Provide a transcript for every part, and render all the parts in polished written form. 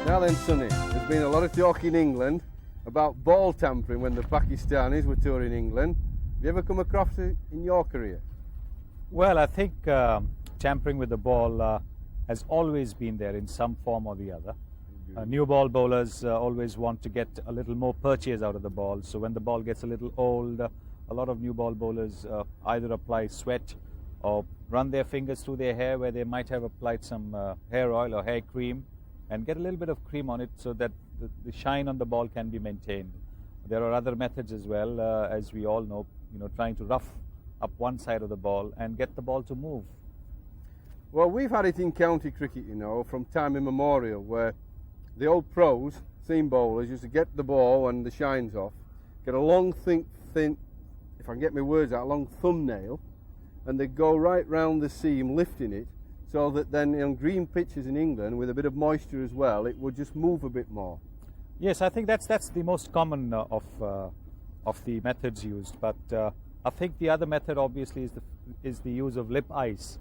Now then, Sonny, there's been a lot of talk in England about ball tampering when the Pakistanis were touring England. Have you ever come across it in your career? Well, I think tampering with the ball has always been there in some form or the other. New ball bowlers always want to get a little more purchase out of the ball. So when the ball gets a little old, a lot of new ball bowlers either apply sweat or run their fingers through their hair where they might have applied some hair oil or hair cream and get a little bit of cream on it so that the shine on the ball can be maintained. There are other methods as well, as we all know, trying to rough up one side of the ball and get the ball to move. Well, we've had it in county cricket, from time immemorial, where the old pros, seam bowlers, used to get the ball and the shines off, get a long, thin, if I can get my words out, a long thumbnail, and they'd go right round the seam lifting it, so that then on green pitches in England, with a bit of moisture as well, it would just move a bit more. Yes, I think that's the most common of the methods used. But I think the other method, obviously, is the use of lip ice,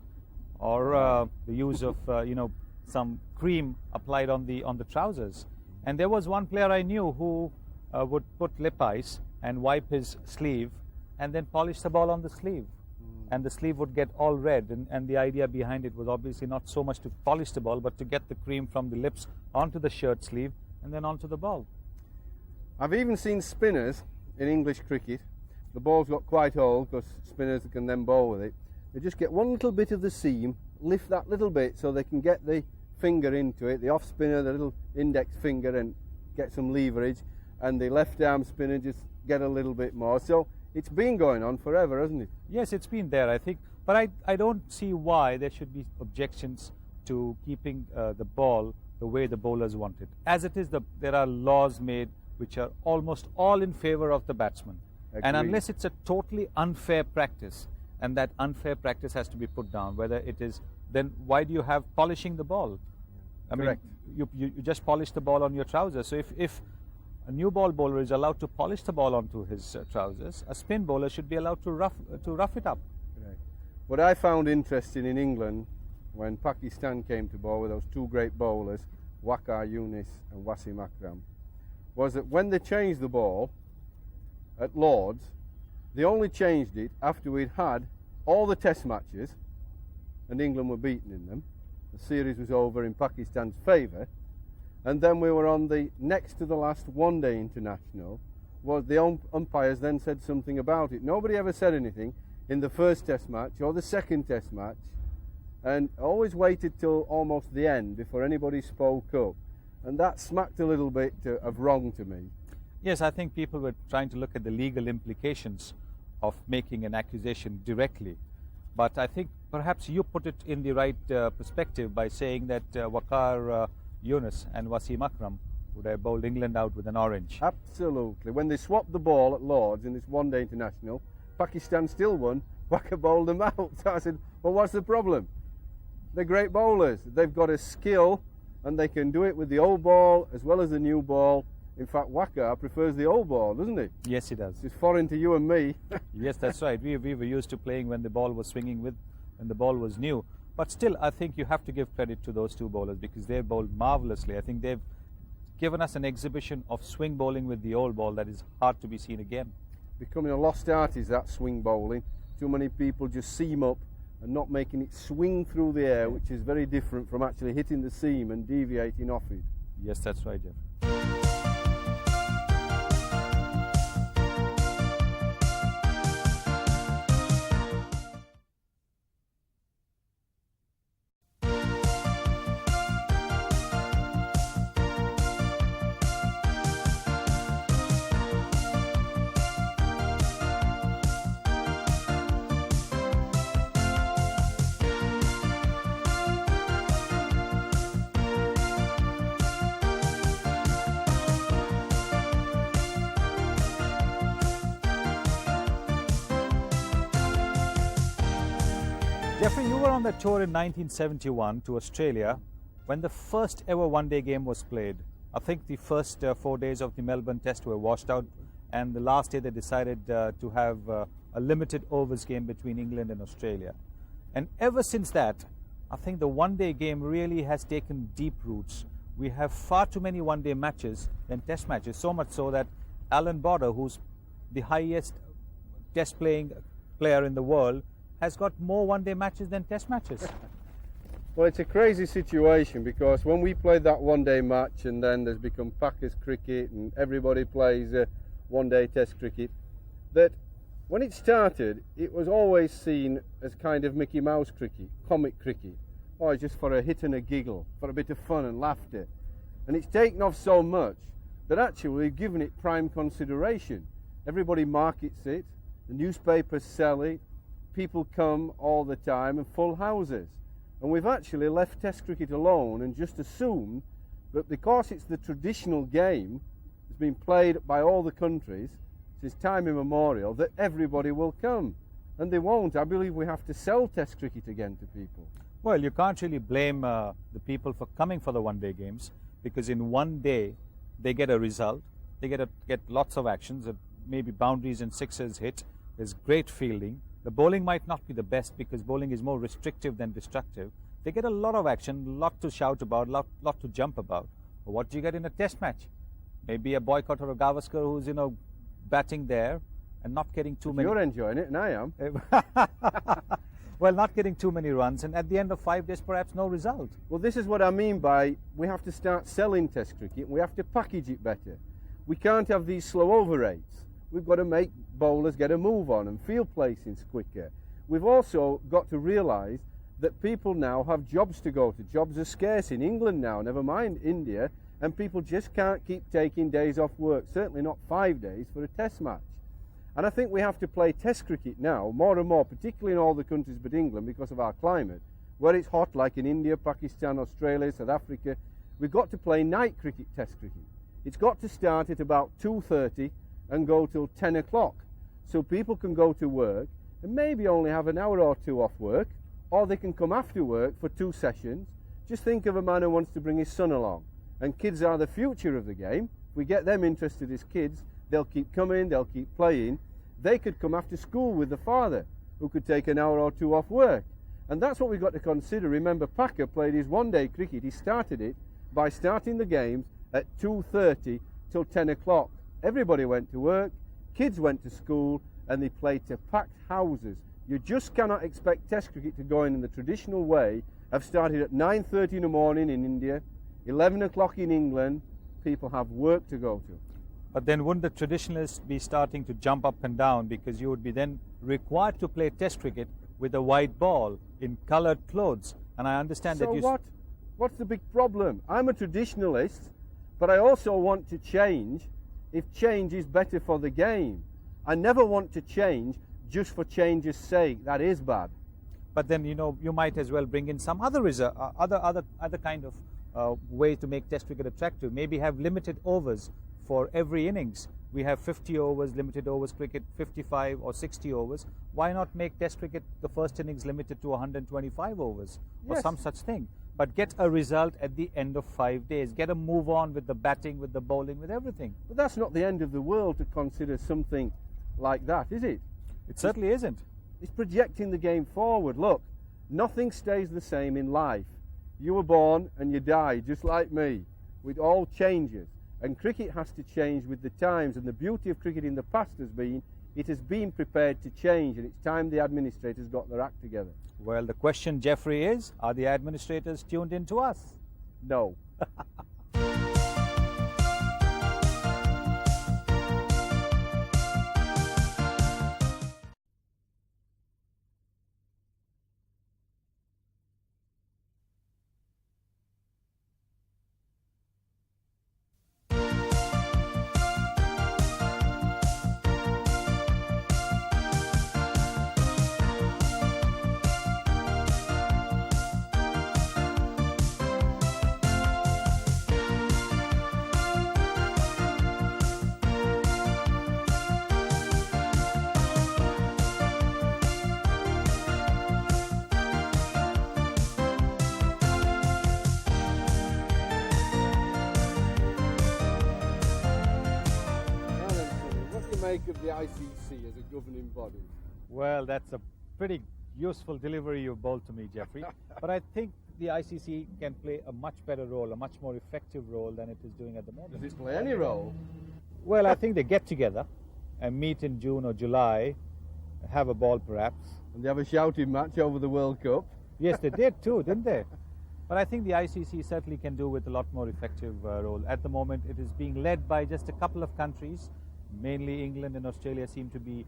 or the use of some cream applied on the trousers. And there was one player I knew who would put lip ice and wipe his sleeve, and then polish the ball on the sleeve. And the sleeve would get all red, and the idea behind it was obviously not so much to polish the ball, but to get the cream from the lips onto the shirt sleeve and then onto the ball. I've even seen spinners in English cricket. The ball's got quite old because spinners can then bowl with it. They just get one little bit of the seam, lift that little bit so they can get the finger into it, the off spinner, the little index finger, and get some leverage, and the left arm spinner just get a little bit more. So it's been going on forever, hasn't it? Yes, it's been there, I think. But I don't see why there should be objections to keeping the ball the way the bowlers want it. As it is, there are laws made which are almost all in favor of the batsman. Agreed. And unless it's a totally unfair practice, and that unfair practice has to be put down, whether it is, then why do you have polishing the ball? Correct. I mean, you just polish the ball on your trousers. So if a new ball bowler is allowed to polish the ball onto his trousers, a spin bowler should be allowed to rough it up. Right. What I found interesting in England when Pakistan came to bowl with those two great bowlers, Waqar Younis and Wasim Akram, was that when they changed the ball at Lord's, they only changed it after we'd had all the test matches and England were beaten in them. The series was over in Pakistan's favour, and then we were on the next to the last one-day international. Was the umpires then said something about it. Nobody ever said anything in the first test match or the second test match, and always waited till almost the end before anybody spoke up. And that smacked a little bit of wrong to me. Yes, I think people were trying to look at the legal implications of making an accusation directly. But I think perhaps you put it in the right perspective by saying that Waqar Younis and Wasim Akram would have bowled England out with an orange. Absolutely. When they swapped the ball at Lord's in this one-day international, Pakistan still won. Waqar bowled them out. So I said, well, what's the problem? They're great bowlers. They've got a skill, and they can do it with the old ball as well as the new ball. In fact, Waqar prefers the old ball, doesn't he? Yes, he does. It's foreign to you and me. Yes, that's right. We were used to playing when the ball was swinging when the ball was new. But still, I think you have to give credit to those two bowlers because they bowled marvellously. I think they've given us an exhibition of swing bowling with the old ball that is hard to be seen again. Becoming a lost art is that swing bowling. Too many people just seam up and not making it swing through the air, which is very different from actually hitting the seam and deviating off it. Yes, that's right, Jeff. Jeffrey, you were on that tour in 1971 to Australia when the first ever one-day game was played. I think the first 4 days of the Melbourne Test were washed out, and the last day they decided to have a limited overs game between England and Australia. And ever since that, I think the one-day game really has taken deep roots. we have far too many one-day matches than test matches, so much so that Alan Border, who's the highest test playing player in the world, has got more one-day matches than test matches. Well, it's a crazy situation because when we played that one-day match and then there's become Packers cricket and everybody plays one-day test cricket, that when it started, it was always seen as kind of Mickey Mouse cricket, comic cricket, or just for a hit and a giggle, for a bit of fun and laughter. And it's taken off so much that actually we've given it prime consideration. Everybody markets it, the newspapers sell it, people come all the time and full houses. And we've actually left Test cricket alone and just assumed that because it's the traditional game, it's been played by all the countries since time immemorial, that everybody will come. And they won't. I believe we have to sell Test cricket again to people. Well, you can't really blame the people for coming for the one-day games, because in one day they get a result, they get lots of actions, maybe boundaries and sixes hit, there's great fielding. The bowling might not be the best because bowling is more restrictive than destructive. They get a lot of action, a lot to shout about, lot to jump about. But what do you get in a test match? Maybe a Boycott or a Gavaskar who's, batting there and not getting too many. You're enjoying it, and I am. Well, not getting too many runs, and at the end of 5 days, perhaps no result. Well, this is what I mean by we have to start selling Test cricket, and we have to package it better. We can't have these slow over rates. We've got to make bowlers get a move on and field placings quicker. We've also got to realise that people now have jobs to go to. Jobs are scarce in England now, never mind India, and people just can't keep taking days off work, certainly not 5 days for a test match. And I think we have to play test cricket now, more and more, particularly in all the countries but England because of our climate, where it's hot like in India, Pakistan, Australia, South Africa. We've got to play night cricket, test cricket. It's got to start at about 2:30 and go till 10 o'clock, so people can go to work and maybe only have an hour or two off work, or they can come after work for 2 sessions. Just think of a man who wants to bring his son along. And kids are the future of the game. If we get them interested as kids, they'll keep coming, they'll keep playing. They could come after school with the father, who could take an hour or two off work. And that's what we've got to consider. Remember, Packer played his one-day cricket. He started it by starting the games at 2:30 till 10 o'clock. Everybody went to work, kids went to school, and they played to packed houses. You just cannot expect Test cricket to go in the traditional way of starting at 9:30 in the morning in India, 11 o'clock in England. People have work to go to. But then wouldn't the traditionalists be starting to jump up and down, because you would be then required to play Test cricket with a white ball in coloured clothes? And I understand that you... So what? What's the big problem? I'm a traditionalist, but I also want to change if change is better for the game. I never want to change just for change's sake. That is bad. But then, you might as well bring in some other kind of way to make Test cricket attractive. Maybe have limited overs for every innings. We have 50 overs, limited overs cricket, 55 or 60 overs. Why not make Test cricket the first innings limited to 125 overs or some such thing? But get a result at the end of 5 days. Get a move on with the batting, with the bowling, with everything. But that's not the end of the world to consider something like that, is it? It certainly isn't. It's projecting the game forward. Look, nothing stays the same in life. You were born and you die, just like me. It all changes. And cricket has to change with the times. And the beauty of cricket in the past has been, it has been prepared to change. And it's time the administrators got their act together. Well, the question, Jeffrey, is, are the administrators tuned in to us? No. Make of the ICC as a governing body? Well, that's a pretty useful delivery you bowled to me, Jeffrey. But I think the ICC can play a much better role, a much more effective role than it is doing at the moment. Does it play any role? Well, I think they get together and meet in June or July, have a ball perhaps. And they have a shouting match over the World Cup. Yes, they did too, didn't they? But I think the ICC certainly can do with a lot more effective role. At the moment, it is being led by just a couple of countries, mainly England and Australia seem to be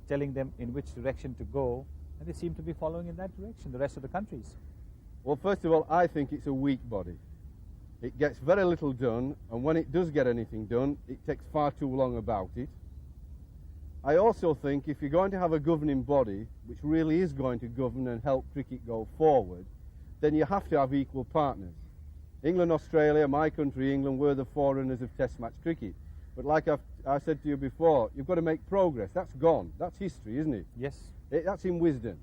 telling them in which direction to go, and they seem to be following in that direction, the rest of the countries. Well, first of all, I think it's a weak body. It gets very little done, and when it does get anything done, it takes far too long about it. I also think if you're going to have a governing body, which really is going to govern and help cricket go forward, then you have to have equal partners. England, Australia, my country, England, were the forerunners of Test match cricket. But like I said to you before, you've got to make progress. That's gone. That's history, isn't it? Yes. That's in wisdom.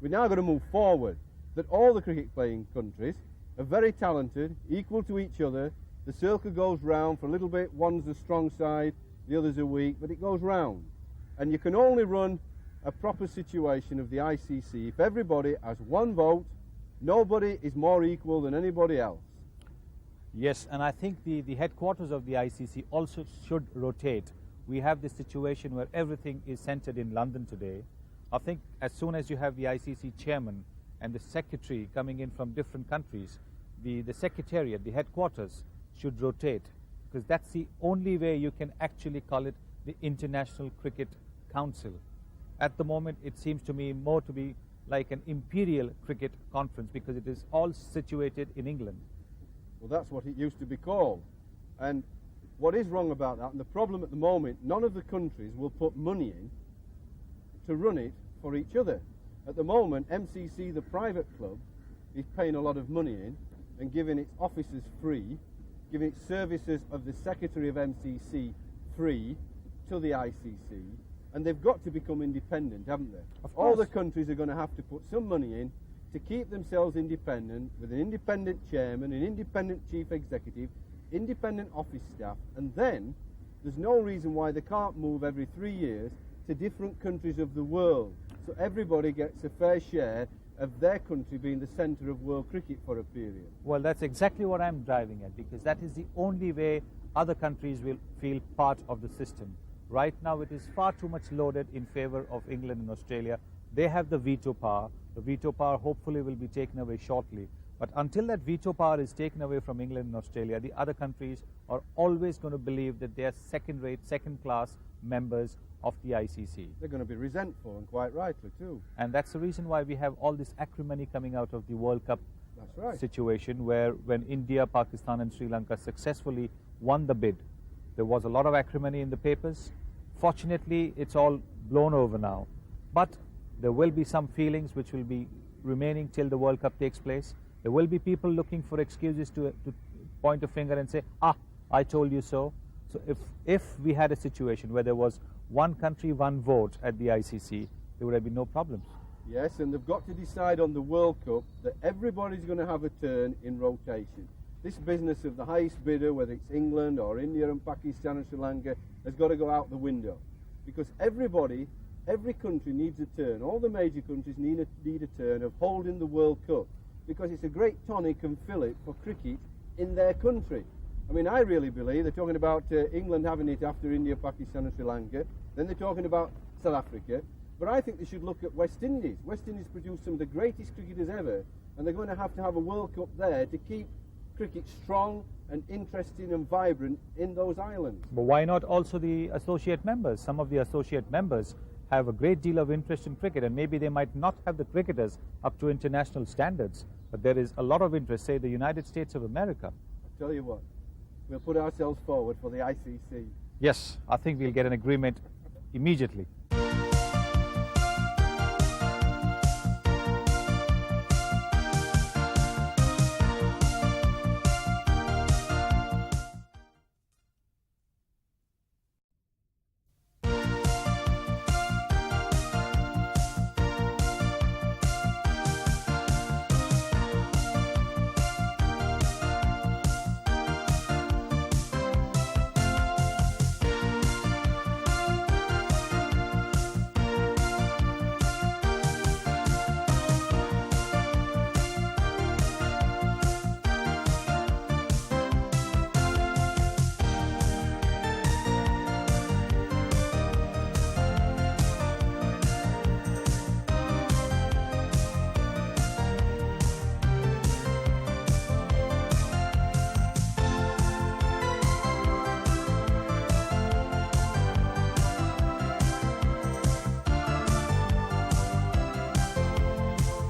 We're now going to move forward. That all the cricket playing countries are very talented, equal to each other. The circle goes round for a little bit. One's the strong side, the others are weak, but it goes round. And you can only run a proper situation of the ICC if everybody has one vote. Nobody is more equal than anybody else. Yes, and I think the headquarters of the ICC also should rotate. We have this situation where everything is centered in London today. I think as soon as you have the ICC chairman and the secretary coming in from different countries, the secretariat, the headquarters should rotate, because that's the only way you can actually call it the International Cricket Council. At the moment, it seems to me more to be like an imperial cricket conference, because it is all situated in England. Well, that's what it used to be called. And what is wrong about that, and the problem at the moment, none of the countries will put money in to run it for each other. At the moment, MCC, the private club, is paying a lot of money in and giving its officers free, giving its services of the secretary of MCC free to the ICC, and they've got to become independent, haven't they? Of course. All the countries are going to have to put some money in to keep themselves independent, with an independent chairman, an independent chief executive, independent office staff, and then there's no reason why they can't move every 3 years to different countries of the world, so everybody gets a fair share of their country being the centre of world cricket for a period. Well, that's exactly what I'm driving at, because that is the only way other countries will feel part of the system. Right now it is far too much loaded in favour of England and Australia. They have the veto power. The veto power hopefully will be taken away shortly. But until that veto power is taken away from England and Australia, the other countries are always going to believe that they are second-rate, second-class members of the ICC. They're going to be resentful, and quite rightly too. And that's the reason why we have all this acrimony coming out of the World Cup situation, where when India, Pakistan and Sri Lanka successfully won the bid, there was a lot of acrimony in the papers. Fortunately, it's all blown over now. But there will be some feelings which will be remaining till the World Cup takes place. There will be people looking for excuses to point a finger and say, I told you so. So if we had a situation where there was one country, one vote at the ICC, there would have been no problems. Yes, and they've got to decide on the World Cup that everybody's going to have a turn in rotation. This business of the highest bidder, whether it's England or India and Pakistan and Sri Lanka, has got to go out the window. Because every country needs a turn. All the major countries need a turn of holding the World Cup, because it's a great tonic and fillip for cricket in their country. I mean, I really believe they're talking about England having it after India, Pakistan and Sri Lanka. Then they're talking about South Africa. But I think they should look at West Indies. West Indies produce some of the greatest cricketers ever, and they're going to have a World Cup there to keep cricket strong and interesting and vibrant in those islands. But why not also the associate members? Some of the associate members have a great deal of interest in cricket, and maybe they might not have the cricketers up to international standards, but there is a lot of interest, say the United States of America. I tell you what, we'll put ourselves forward for the ICC. Yes, I think we'll get an agreement immediately.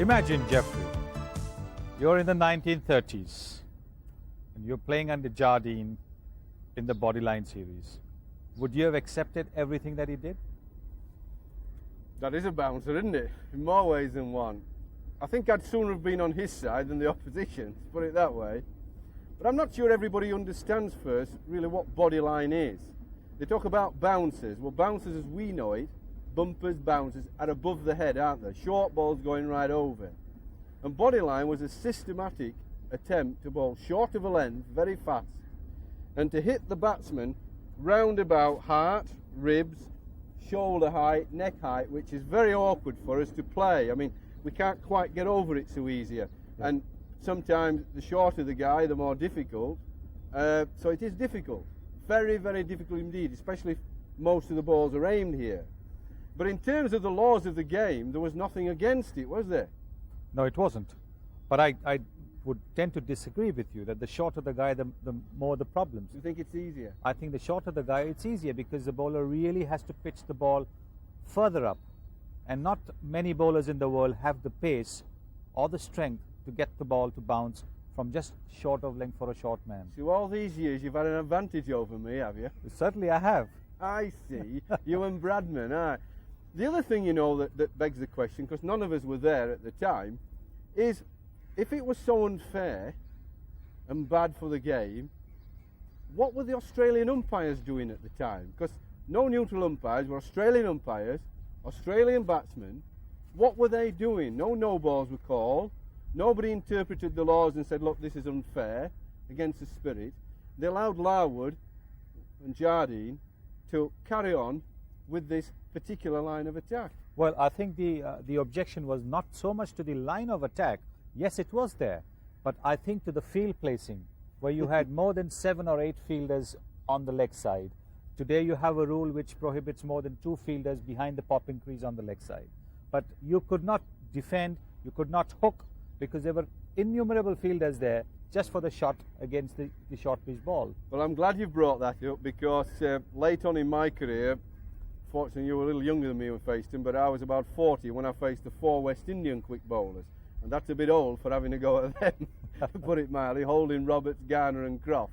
Imagine, Jeffrey, you're in the 1930s and you're playing under Jardine in the Bodyline series. Would you have accepted everything that he did? That is a bouncer, isn't it? In more ways than one. I think I'd sooner have been on his side than the opposition, to put it that way. But I'm not sure everybody understands first really what Bodyline is. They talk about bouncers. Well, bouncers as we know it, bumpers, bouncers, are above the head, aren't they? Short balls going right over. And Bodyline was a systematic attempt to bowl short of a length, very fast, and to hit the batsman round about heart, ribs, shoulder height, neck height, which is very awkward for us to play. I mean, we can't quite get over it so easier. Yeah. And sometimes the shorter the guy, the more difficult. So it is difficult. Very, very difficult indeed, especially if most of the balls are aimed here. But in terms of the laws of the game, there was nothing against it, was there? No, it wasn't. But I would tend to disagree with you that the shorter the guy, the more the problems. You think it's easier? I think the shorter the guy, it's easier because the bowler really has to pitch the ball further up. And not many bowlers in the world have the pace or the strength to get the ball to bounce from just short of length for a short man. So all these years you've had an advantage over me, have you? Certainly I have. I see. You and Bradman, aye. The other thing, you know, that begs the question, because none of us were there at the time, is if it was so unfair and bad for the game, what were the Australian umpires doing at the time? Because no neutral umpires were Australian umpires, Australian batsmen. What were they doing? No balls were called. Nobody interpreted the laws and said, look, this is unfair, against the spirit. They allowed Larwood and Jardine to carry on with this particular line of attack. Well, I think the objection was not so much to the line of attack. Yes, it was there. But I think to the field placing, where you had more than 7 or 8 fielders on the leg side. Today you have a rule which prohibits more than 2 fielders behind the popping crease on the leg side. But you could not defend, you could not hook, because there were innumerable fielders there just for the shot against the short pitch ball. Well, I'm glad you've brought that up, because late on in my career, fortunately you were a little younger than me when I faced him, but I was about 40 when I faced the 4 West Indian quick bowlers. And that's a bit old for having to go at them, to put it mildly, Holding, Roberts, Garner and Croft.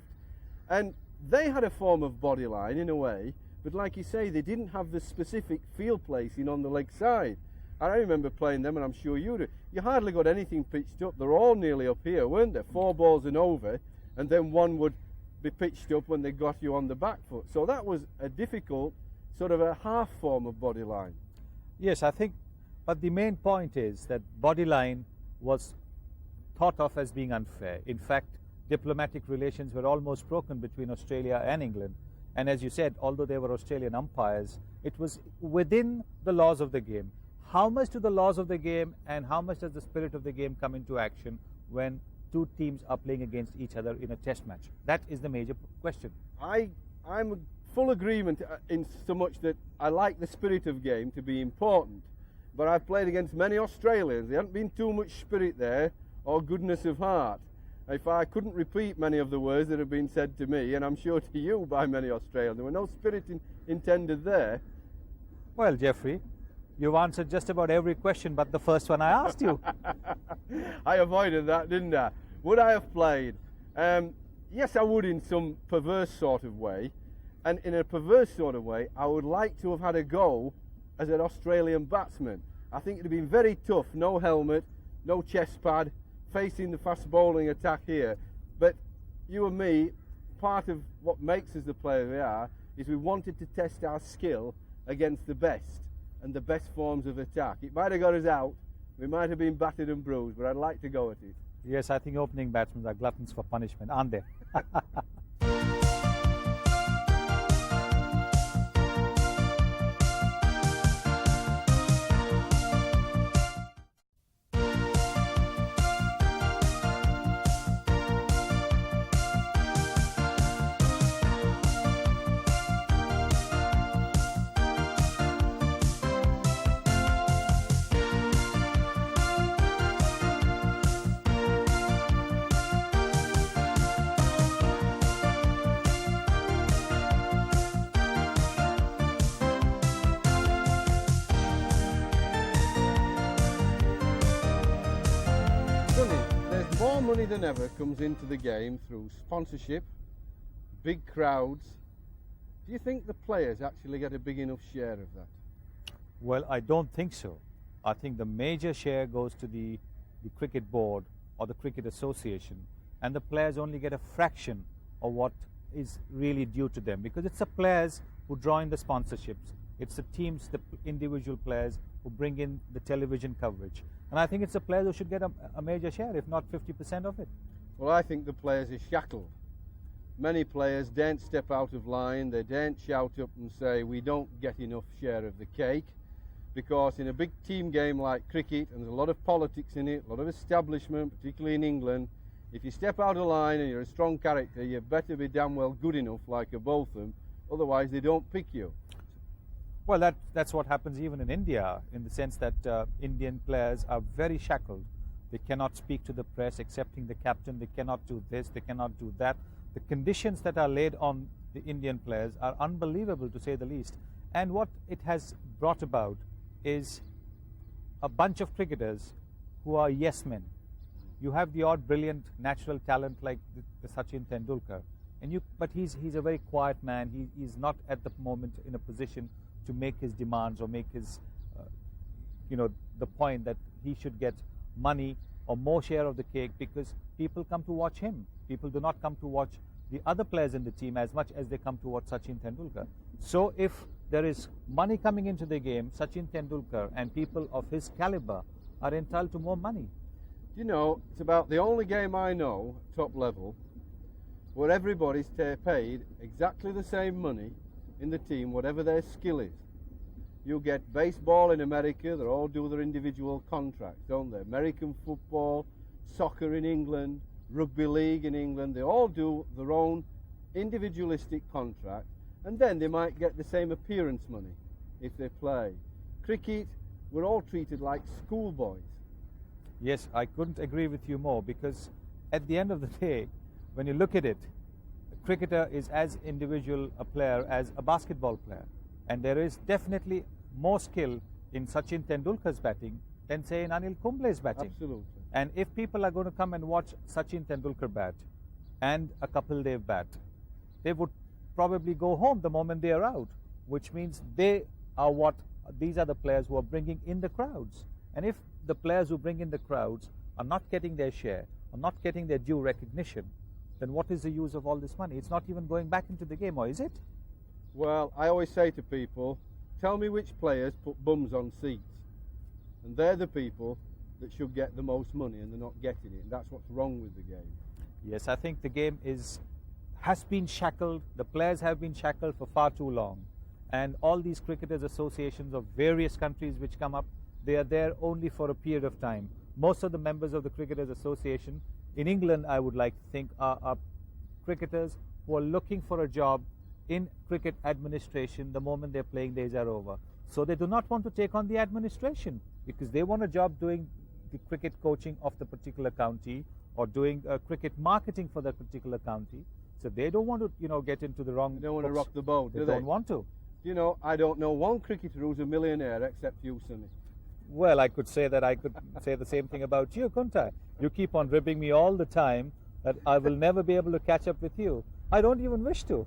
And they had a form of body line in a way, but like you say, they didn't have the specific field placing on the leg side. I remember playing them, and I'm sure you do. You hardly got anything pitched up. They're all nearly up here, weren't they? 4 balls and over, and then one would be pitched up when they got you on the back foot. So that was a difficult, sort of a half form of body line. Yes, I think, but the main point is that body line was thought of as being unfair. In fact, diplomatic relations were almost broken between Australia and England. And as you said, although they were Australian umpires, it was within the laws of the game. How much do the laws of the game and how much does the spirit of the game come into action when 2 teams are playing against each other in a test match? That is the major question. I'm in full agreement in so much that I like the spirit of game to be important. But I've played against many Australians. There hasn't been too much spirit there or goodness of heart. If I couldn't repeat many of the words that have been said to me, and I'm sure to you by many Australians, there were no spirit intended there. Well, Jeffrey, you've answered just about every question but the first one I asked you. I avoided that, didn't I? Would I have played? Yes, I would in some perverse sort of way. And in a perverse sort of way, I would like to have had a go as an Australian batsman. I think it would have been very tough, no helmet, no chest pad, facing the fast bowling attack here. But you and me, part of what makes us the players we are, is we wanted to test our skill against the best and the best forms of attack. It might have got us out, we might have been battered and bruised, but I'd like to go at it. Yes, I think opening batsmen are gluttons for punishment, aren't they? money than ever comes into the game through sponsorship, big crowds. Do you think the players actually get a big enough share of that? Well, I don't think so. I think the major share goes to the cricket board or the cricket association, and the players only get a fraction of what is really due to them, because it's the players who draw in the sponsorships. It's the teams, the individual players who bring in the television coverage. And I think it's the players who should get a major share, if not 50% of it. Well, I think the players are shackled. Many players daren't step out of line, they daren't shout up and say we don't get enough share of the cake, because in a big team game like cricket, and there's a lot of politics in it, a lot of establishment, particularly in England, if you step out of line and you're a strong character, you better be damn well good enough like a Botham, otherwise they don't pick you. Well, that's what happens even in India, in the sense that Indian players are very shackled. They cannot speak to the press excepting the captain. They cannot do this, they cannot do that. The conditions that are laid on the Indian players are unbelievable, to say the least. And what it has brought about is a bunch of cricketers who are yes men. You have the odd brilliant natural talent like the Sachin Tendulkar, but he's a very quiet man. He's not at the moment in a position to make his demands or make his, the point that he should get money or more share of the cake, because people come to watch him. People do not come to watch the other players in the team as much as they come to watch Sachin Tendulkar. So if there is money coming into the game, Sachin Tendulkar and people of his caliber are entitled to more money. You know, it's about the only game I know, top level, where everybody's paid exactly the same money in the team, whatever their skill is. You get baseball in America, they all do their individual contracts, don't they? American football, soccer in England, rugby league in England, they all do their own individualistic contract, and then they might get the same appearance money if they play. Cricket, we're all treated like schoolboys. Yes, I couldn't agree with you more, because at the end of the day, when you look at it, a cricketer is as individual a player as a basketball player. And there is definitely more skill in Sachin Tendulkar's batting than, say, in Anil Kumble's batting. Absolutely. And if people are going to come and watch Sachin Tendulkar bat and a Kapil Dev bat, they would probably go home the moment they are out, which means these are the players who are bringing in the crowds. And if the players who bring in the crowds are not getting their share, or not getting their due recognition, then what is the use of all this money? It's not even going back into the game, or is it? Well, I always say to people, tell me which players put bums on seats. And they're the people that should get the most money, and they're not getting it. And that's what's wrong with the game. Yes, I think the game has been shackled. The players have been shackled for far too long. And all these cricketers' associations of various countries which come up, they are there only for a period of time. Most of the members of the Cricketers Association in England, I would like to think, are cricketers who are looking for a job in cricket administration the moment their playing days are over. So they do not want to take on the administration, because they want a job doing the cricket coaching of the particular county or doing cricket marketing for that particular county. So they don't want to, get into the wrong. They don't want to rock the boat, do they? They don't want to. I don't know one cricketer who's a millionaire except you, Sonny. Well, I could say that I could say the same thing about you, couldn't I? You keep on ribbing me all the time that I will never be able to catch up with you. I don't even wish to.